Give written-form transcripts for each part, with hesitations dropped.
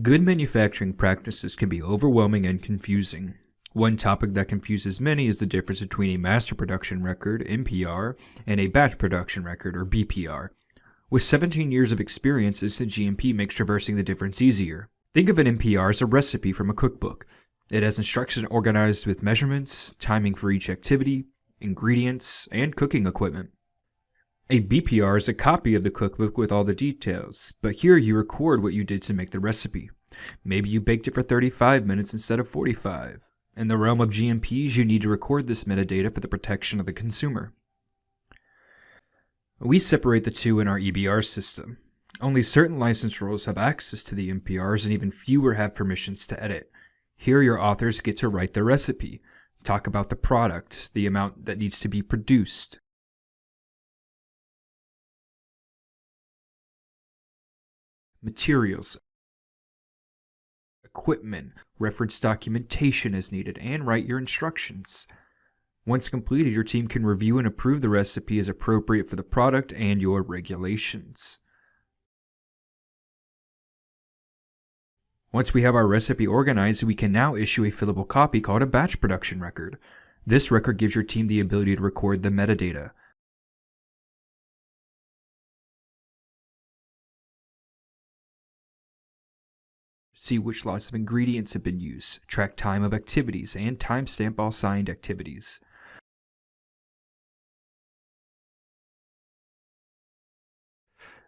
Good manufacturing practices can be overwhelming and confusing. One topic that confuses many is the difference between a master production record, MPR, and a batch production record, or BPR. With 17 years of experience, InstantGMP makes traversing the difference easier. Think of an MPR as a recipe from a cookbook. It has instructions organized with measurements, timing for each activity, ingredients, and cooking equipment. A BPR is a copy of the cookbook with all the details, but here you record what you did to make the recipe. Maybe you baked it for 35 minutes instead of 45. In the realm of GMPs, you need to record this metadata for the protection of the consumer. We separate the two in our EBR system. Only certain license roles have access to the MPRs, and even fewer have permissions to edit. Here your authors get to write the recipe, talk about the product, the amount that needs to be produced. Materials, equipment, reference documentation as needed, and write your instructions. Once completed, your team can review and approve the recipe as appropriate for the product and your regulations. Once we have our recipe organized, we can now issue a fillable copy called a batch production record. This record gives your team the ability to record the metadata. See which lots of ingredients have been used, track time of activities, and timestamp all signed activities.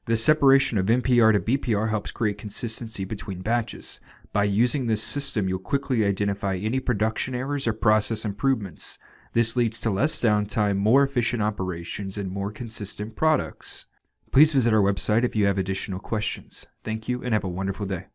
The separation of MPR to BPR helps create consistency between batches. By using this system, you'll quickly identify any production errors or process improvements. This leads to less downtime, more efficient operations, and more consistent products. Please visit our website if you have additional questions. Thank you and have a wonderful day.